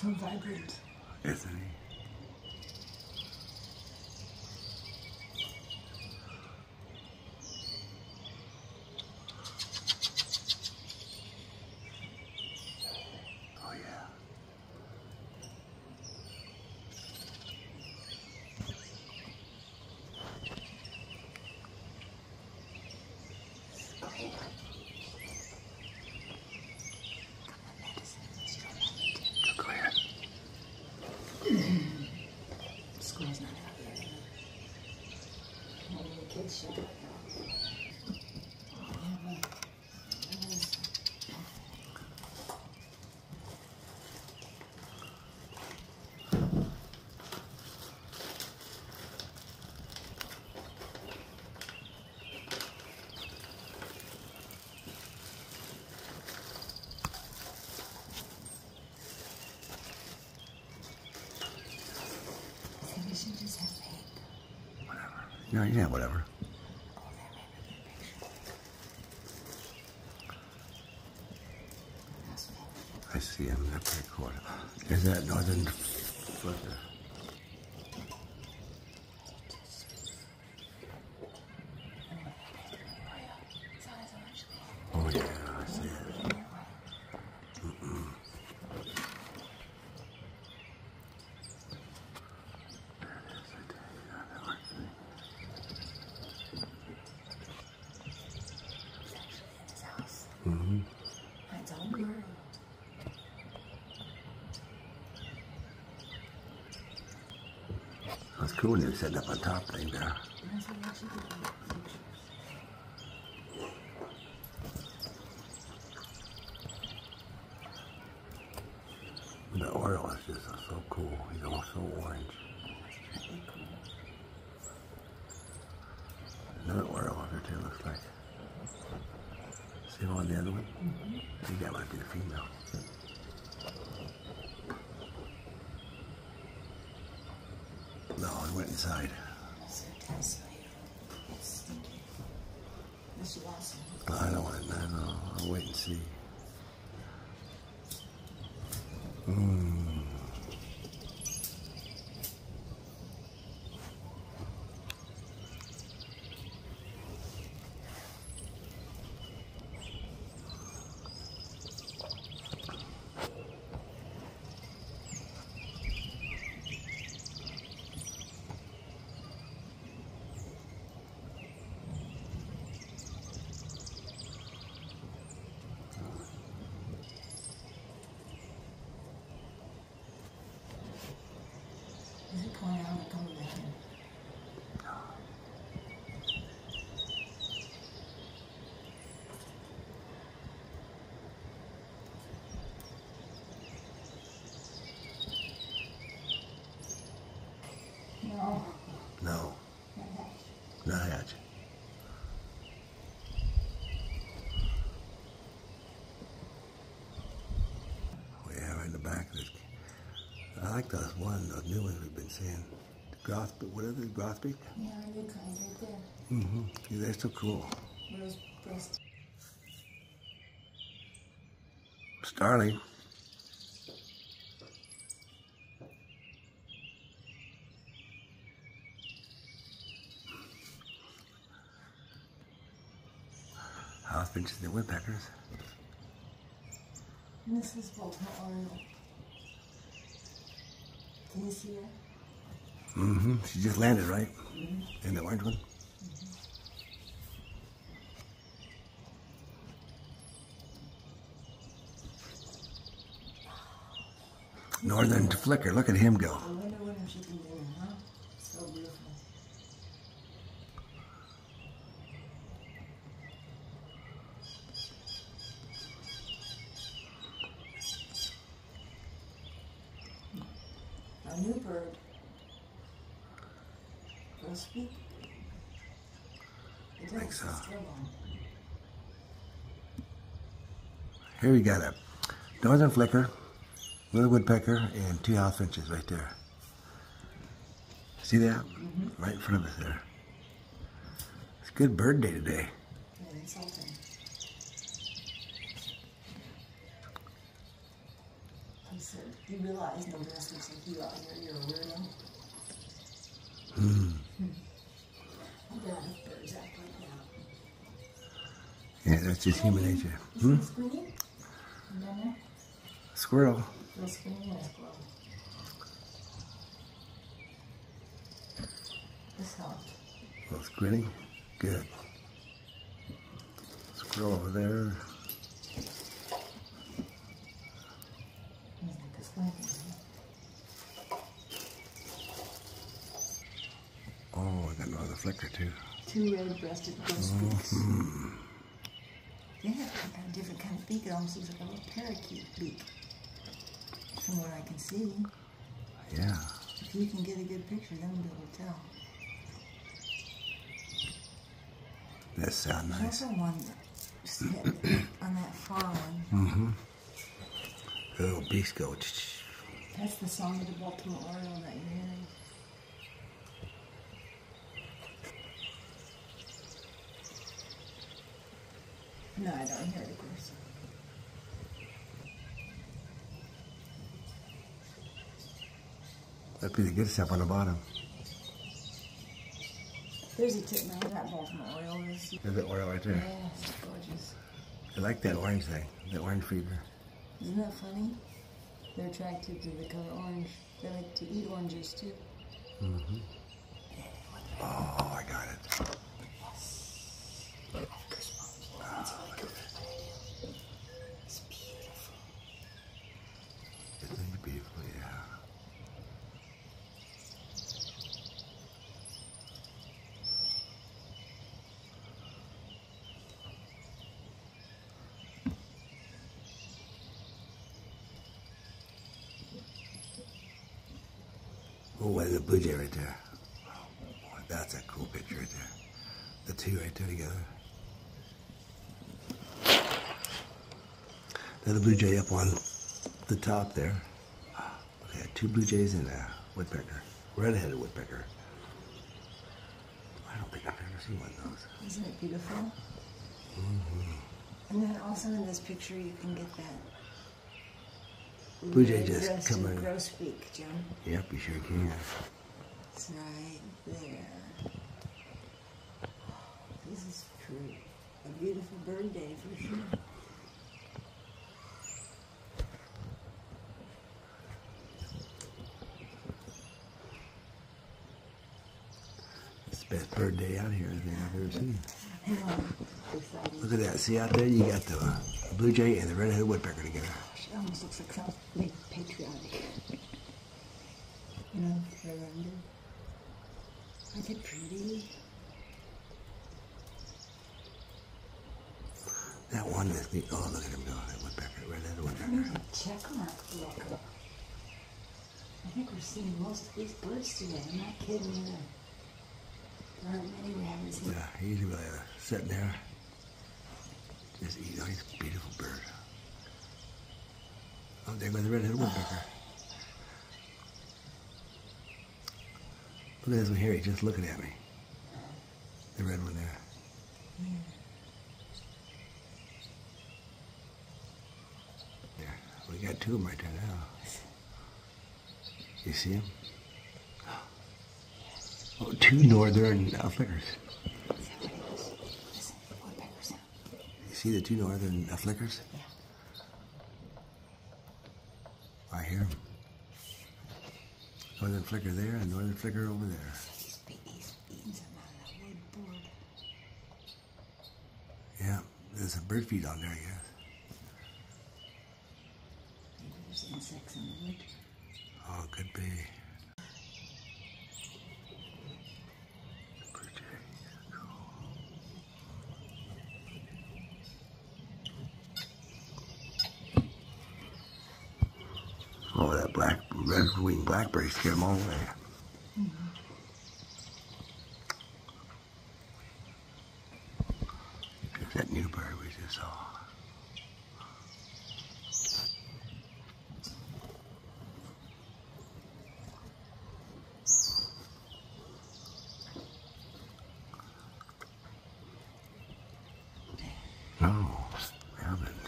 so vibrant. Isn't he? Oh yeah. Go ahead. School's not out yet. Maybe the kids should go. We should just have pink. Whatever. No, yeah, whatever. Oh, there may be a picture. That's pink. I see him. They're pretty cool. Is that northern flicker? Oh yeah, I see it. Mm-hmm. It's all blurry. That's cool when you're sitting up on top thing there. That's what you do. The oil is just so cool. He's all so orange. Another oil over there too, looks like. See on the other one? I think that might be the female. No, it went inside. That's so tasty. It's stinky. Unless you want some. I don't want it. I know. I'll wait and see. Is it going out or coming back in? No. No, not hatch. We have in the back of this. I like those new ones we've been seeing. What are they, grosbeak? Yeah, new kind right there. Mm-hmm. Yeah, they're so cool. Rose breast. Starling. House finches and woodpeckers. And this is Baltimore Oriole. Can you see her? Mm-hmm. She just landed, right? Mm-hmm. In the orange one? Northern flicker. Look at him go. I wonder what she can do, huh? So beautiful. A new bird. Grosbeak? I think so. Still on. Here we got a northern flicker, little woodpecker, and 2 house finches right there. See that? Right in front of us there. It's a good bird day today. Yeah, insulting. He said, you realize nobody else looks like you out here. You're a weirdo. I'm glad if birds act like that. Yeah, that's just human nature. Is it squealing? Down there? Squirrel. No squealing or squirrel? This helped. A little squinting. Good. Squirrel over there. Oh, I got another flicker too. Two red-breasted grosbeaks. They have a different kind of beak. It almost looks like a little parakeet beak, from what I can see. Yeah. If you can get a good picture, then we'll be able to tell. That sounds nice. There's also one on that far one. The little beaks go. That's the song of the Baltimore Oriole that you're hearing. No, I don't hear it, of course. That'd be the good stuff on the bottom. There's a titmouse, that Baltimore Oriole is. There's the oil right there. Yes, it's gorgeous. I like that orange thing, the orange fever. Isn't that funny? They're attracted to the color orange. They like to eat oranges too. Oh, I got it. Yes. I have goosebumps. That's really good. It's beautiful. Isn't it beautiful? Yeah. Oh, there's a blue jay right there. Oh, that's a cool picture right there. The two right there together. Another blue jay up on the top there. Look at that, two blue jays and a woodpecker. Red-headed woodpecker. I don't think I've ever seen one of those. Isn't it beautiful? And then also in this picture you can get that Blue jay just coming. grosbeak, Jim. Yep, you sure can. It's right there. This is true. A beautiful bird day for sure. It's the best bird day out here I think I've ever seen. I know. Exciting. Look at that. See out there? You got the blue jay and the red-headed woodpecker together. It almost looks like something patriotic. You know, surrender. Aren't they pretty? That one is neat. Oh, look at him go. That woodpecker, red-headed woodpecker. There's a check mark look. I think we're seeing most of these birds today. I'm not kidding either. There aren't many we haven't seen. Yeah, he's really sitting there. Just eating. Oh, he's a beautiful bird. Oh, there goes the red-headed woodpecker. Look at this one here. He's just looking at me. The red one there. Yeah. There. We got two of them right there now. You see them? Oh, two northern flickers. Is that what it is? Listen, woodpecker sound. You see the two northern flickers? Yeah. I hear them. Northern flicker there and northern flicker over there. He's eating something out of that wood board. Yeah, there's some bird feed on there, I guess. Maybe there's insects in the wood. Oh, could be. Blue jay. Cool. Oh, that red-winged blackberry scared them all away. There's that new bird we just saw. No, haven't.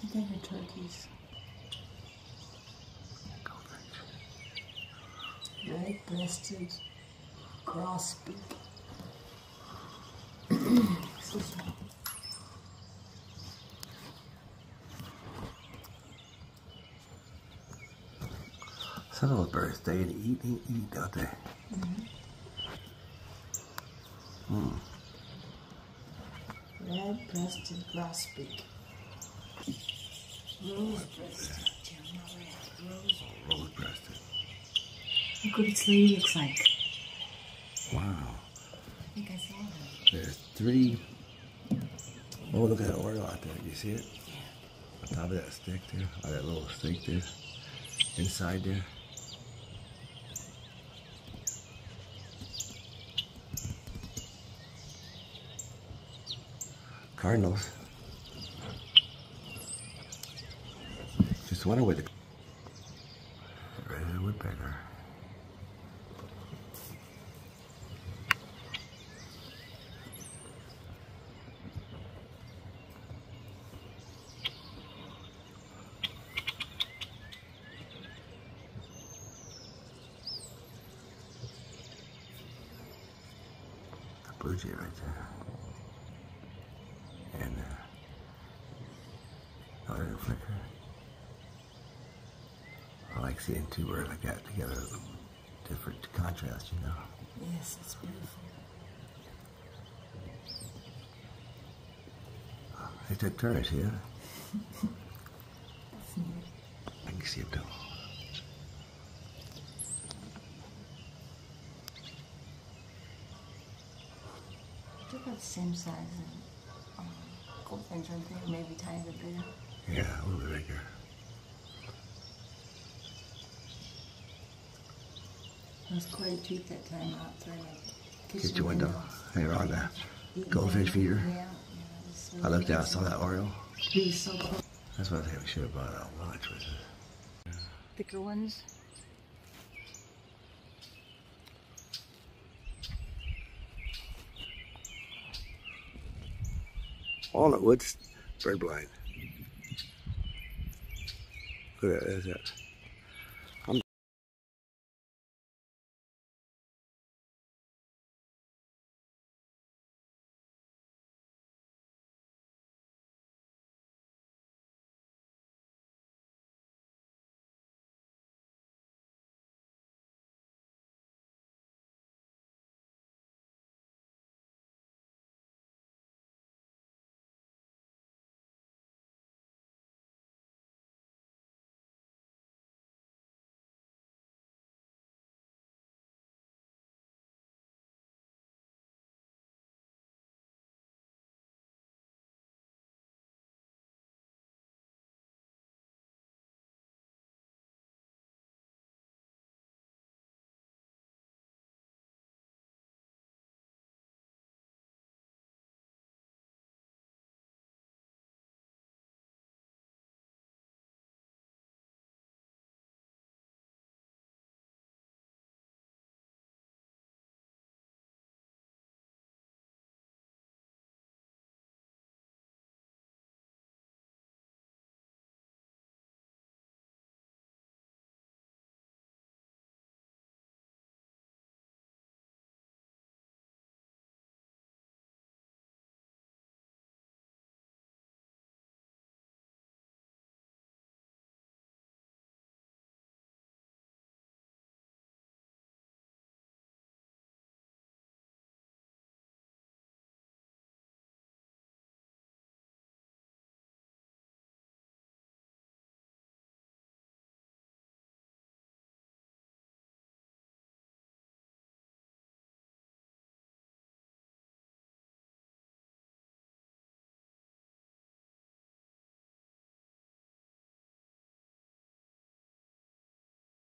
I think they're turkeys. Red-breasted grosbeak. Excuse me. Some of those birds stay and eat, don't they? Red-breasted grosbeak. Rose-breasted. Rose-breasted. Look what its leaf looks like. Wow. I think I saw that. There's 3. Oh, look at that oriole out there. You see it? Yeah. On top of that stick there, or that little stake there, inside there. Cardinals. Just wonder where the red woodpecker. The blue jay right there. And oh, there's a flicker. I like seeing 2 birds like that together, different contrast, you know. Yes, it's beautiful. They took turns here. That's neat. I can see it though. They're about the same size as goldfinch, aren't they? Maybe tiny bit bigger. Yeah, a little bit bigger. It was quite a treat that time outside my kitchen Get your window. Hey, we're on the goldfish feeder. Yeah, yeah. I looked out, saw that oriole. He was so close. That's what I think we should have brought out lunch with us. Thicker ones. Walnut woods, bird blind. Look at that, there's that.